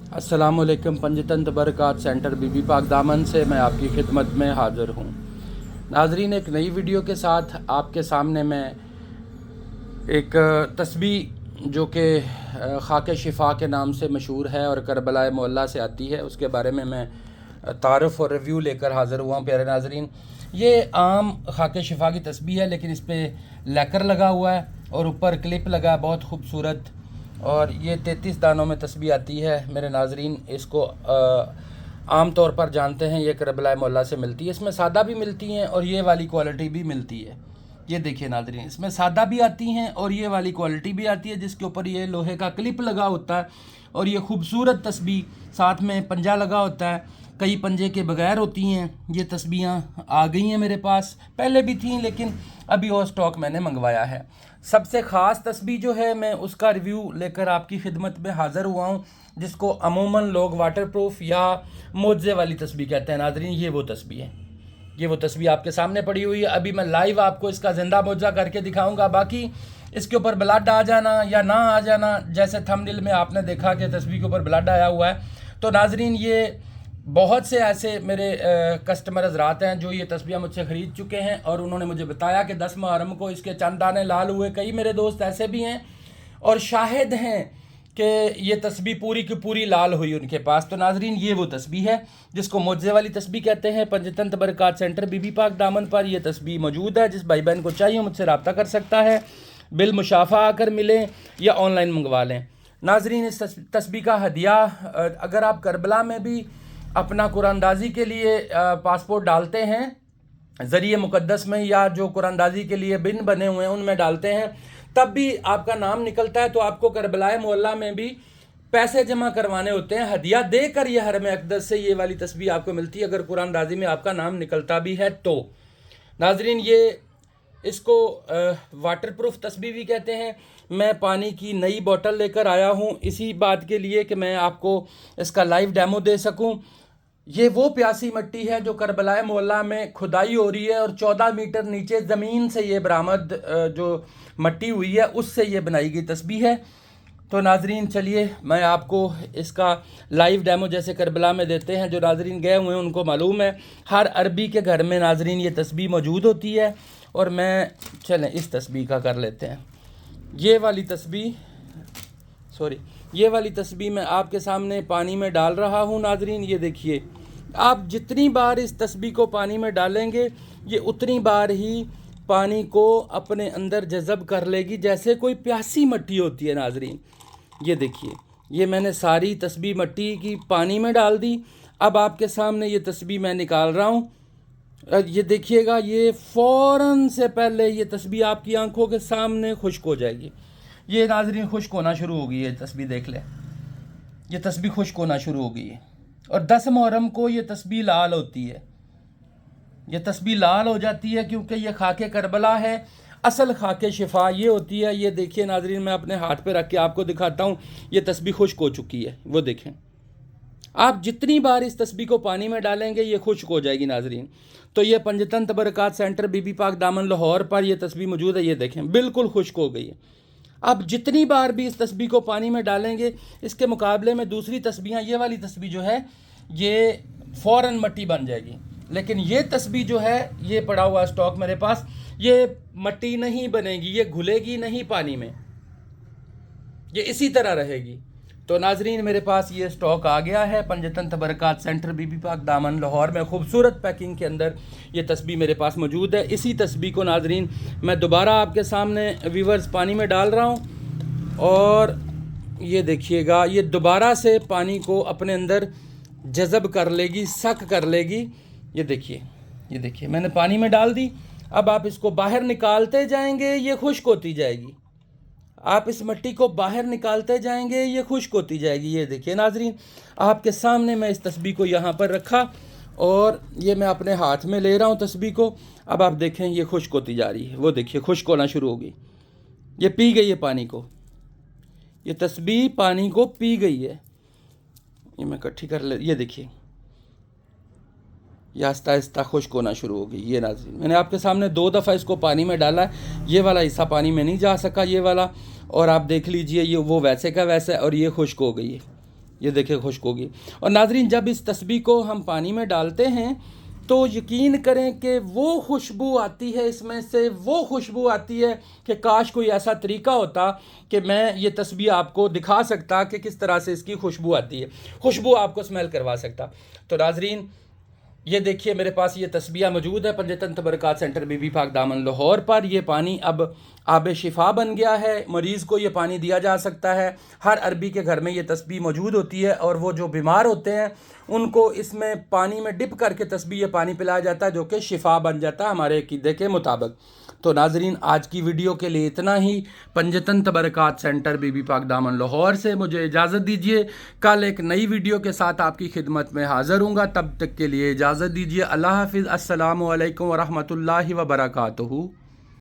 अस्सलाम वालेकुम। पंजतन तबरकात सेंटर बीबी पाक दामन से मैं आपकी खिदमत में हाज़िर हूँ। नाजरीन, एक नई वीडियो के साथ आपके सामने मैं एक तस्बीह जो कि खाके शिफा के नाम से मशहूर है और करबला मोहल्ला से आती है, उसके बारे में मैं तारुफ और रिव्यू लेकर हाज़िर हुआ हूँ। प्यारे नाजरीन, ये आम खाके शिफा की तस्बीह है, लेकिन इस पर लैकर लगा हुआ है और ऊपर क्लिप लगा है, बहुत खूबसूरत। और ये 33 दानों में तस्बीह आती है। मेरे नाजरीन, इसको आम तौर पर जानते हैं, ये करबला मोहल्ला से मिलती है। इसमें सादा भी मिलती हैं और ये वाली क्वालिटी भी मिलती है। ये देखिए नाजरीन, इसमें सादा भी आती हैं और ये वाली क्वालिटी भी आती है, जिसके ऊपर ये लोहे का क्लिप लगा होता है और ये खूबसूरत तस्बीह, साथ में पंजा लगा होता है। कई पंजे के बगैर होती हैं। ये तस्बीहां आ गई हैं मेरे पास, पहले भी थी लेकिन अभी और स्टॉक मैंने मंगवाया है। सबसे ख़ास तस्बीह जो है, मैं उसका रिव्यू लेकर आपकी खिदमत में हाज़िर हुआ हूँ, जिसको अमूमन लोग वाटर प्रूफ या मोज़े वाली तस्बीह कहते हैं। नाजरीन, ये वो तस्बीह है, ये वो तस्बीह आपके सामने पड़ी हुई है। अभी मैं लाइव आपको इसका ज़िंदा मोज़ा करके दिखाऊंगा। बाकी इसके ऊपर ब्लड आ जाना या ना आ जाना, जैसे थंबनेल में आपने देखा कि तस्बीह के ऊपर ब्लड आया हुआ है, तो नाजरीन ये बहुत से ऐसे मेरे कस्टमर हज़रात हैं जो ये तस्बीह मुझसे ख़रीद चुके हैं और उन्होंने मुझे बताया कि 10 मुहर्रम को इसके चंद दाने लाल हुए। कई मेरे दोस्त ऐसे भी हैं और शाहिद हैं कि ये तस्बीह पूरी की पूरी लाल हुई उनके पास। तो नाजरीन, ये वो तस्बीह है जिसको मोज़े वाली तस्बीह कहते हैं। पंजतन तबरकात सेंटर बीबी पाक दामन पर यह तस्बीह मौजूद है। जिस भाई बहन को चाहिए मुझसे रब्ता कर सकता है, बिल मुशाफा आकर मिलें या ऑनलाइन मंगवा लें। नाजरीन, इस तस्बीह का हदिया, अगर आप करबला में भी अपना कुरानदाजी के लिए पासपोर्ट डालते हैं ज़रिए मुक़द्दस में, या जो कुरानदाजी के लिए बिन बने हुए हैं उनमें डालते हैं, तब भी आपका नाम निकलता है, तो आपको करबला मोहल्ला में भी पैसे जमा करवाने होते हैं। हदिया देकर ये हरम अक़दस से ये वाली तस्बीह आपको मिलती है, अगर कुरानदाजी में आपका नाम निकलता भी है तो। नाजरीन, ये इसको वाटर प्रूफ तस्बीह भी कहते हैं। मैं पानी की नई बोतल लेकर आया हूँ इसी बात के लिए कि मैं आपको इसका लाइव डेमो दे सकूँ। ये वो प्यासी मिट्टी है जो करबला मोहल्ला में खुदाई हो रही है और 14 मीटर नीचे ज़मीन से ये बरामद जो मिट्टी हुई है उससे ये बनाई गई तस्बीह है। तो नाजरीन, चलिए मैं आपको इसका लाइव डेमो जैसे करबला में देते हैं। जो नाजरीन गए हुए हैं उनको मालूम है, हर अरबी के घर में नाजरीन ये तस्बीह मौजूद होती है। और मैं चलें इस तस्बीह का कर लेते हैं। ये वाली तस्बीह मैं आपके सामने पानी में डाल रहा हूँ। नाजरीन, ये देखिए, आप जितनी बार इस तस्बीह को पानी में डालेंगे ये उतनी बार ही पानी को अपने अंदर जज़ब कर लेगी, जैसे कोई प्यासी मिट्टी होती है। नाजरीन, ये देखिए, ये मैंने सारी तस्बीह मिट्टी की पानी में डाल दी। अब आपके सामने ये तस्बीह मैं निकाल रहा हूँ। ये देखिएगा, ये फ़ौरन से पहले ये तस्बीह आपकी आंखों के सामने खुश्क हो जाएगी। ये नाजरीन खुश्क होना शुरू हो गई है तस्बीह, देख लें, ये तस्बीह खुश्क होना शुरू हो गई है। और 10 मुहर्रम को ये तस्बीह लाल होती है। ये तस्बीह लाल हो जाती है क्योंकि ये खाके करबला है। असल खाके शिफा ये होती है। ये देखिए नाजरीन, मैं अपने हाथ पे रख के आपको दिखाता हूँ, ये तस्बीह खुश्क हो चुकी है। वो देखें, आप जितनी बार इस तस्बीह को पानी में डालेंगे ये खुश्क हो जाएगी। नाजरीन, तो ये पंजतन तबरकात सेंटर बीबी पाक दामन लाहौर पर यह तस्बीह मौजूद है। ये देखें, बिल्कुल खुश्क हो गई है। आप जितनी बार भी इस तस्बीह को पानी में डालेंगे, इसके मुकाबले में दूसरी तस्बीहें, ये वाली तस्बीह जो है ये फ़ौरन मट्टी बन जाएगी। लेकिन ये तस्बीह जो है, ये पड़ा हुआ स्टॉक मेरे पास, ये मट्टी नहीं बनेगी, ये घुलेगी नहीं पानी में, ये इसी तरह रहेगी। तो नाजरीन, मेरे पास ये स्टॉक आ गया है। पंजतन तबरकात सेंटर बीबी पाक दामन लाहौर में खूबसूरत पैकिंग के अंदर ये तस्बीह मेरे पास मौजूद है। इसी तस्बीह को नाजरीन मैं दोबारा आपके सामने व्यूवर्स पानी में डाल रहा हूँ और ये देखिएगा, ये दोबारा से पानी को अपने अंदर जज़ब कर लेगी, सक कर लेगी। ये देखिए मैंने पानी में डाल दी। अब आप इसको बाहर निकालते जाएंगे, ये खुश्क होती जाएगी। आप इस मिट्टी को बाहर निकालते जाएंगे, ये खुश्क होती जाएगी। ये देखिए नाजरीन, आपके सामने मैं इस तस्बीह को यहाँ पर रखा और ये मैं अपने हाथ में ले रहा हूँ तस्बीह को। अब आप देखें, ये खुश्क होती जा रही है। वो देखिए, खुश्क होना शुरू हो गई, ये पी गई है पानी को, ये तस्बीह पानी को पी गई है। ये मैं इकट्ठी कर ले, ये देखिए, ये आहिस्ता आहिस्ता खुश्क होना शुरू हो गई। ये नाज़रीन, मैंने आपके सामने 2 दफ़ा इसको पानी में डाला है। ये वाला हिस्सा पानी में नहीं जा सका, ये वाला, और आप देख लीजिए ये वो वैसे का वैसा है और ये खुश्क हो गई है। یہ دیکھیں خشک ہوگی۔ اور ناظرین جب اس تسبیح کو ہم پانی میں ڈالتے ہیں تو یقین کریں کہ وہ خوشبو آتی ہے، اس میں سے وہ خوشبو آتی ہے کہ کاش کوئی ایسا طریقہ ہوتا کہ میں یہ تسبیح آپ کو دکھا سکتا کہ کس طرح سے اس کی خوشبو آتی ہے، خوشبو آپ کو اسمیل کروا سکتا۔ تو ناظرین یہ دیکھیے میرے پاس یہ تسبیح موجود ہے پنجتن تبرکات سینٹر بی بی پاک دامن لاہور پر۔ یہ پانی اب آب شفا بن گیا ہے، مریض کو یہ پانی دیا جا سکتا ہے۔ ہر عربی کے گھر میں یہ تسبیح موجود ہوتی ہے، اور وہ جو بیمار ہوتے ہیں ان کو اس میں پانی میں ڈپ کر کے تسبیح یہ پانی پلایا جاتا ہے، جو کہ شفا بن جاتا ہے ہمارے عقیدے کے مطابق۔ تو ناظرین آج کی ویڈیو کے لیے اتنا ہی۔ پنجتن تبرکات سینٹر بی بی پاک دامن لاہور سے مجھے اجازت دیجیے، کل ایک نئی ویڈیو کے ساتھ آپ کی خدمت میں حاضر ہوں گا، تب تک کے لیے اجازت دیجیے۔ اللہ حافظ، السلام علیکم ورحمۃ اللہ وبرکاتہ۔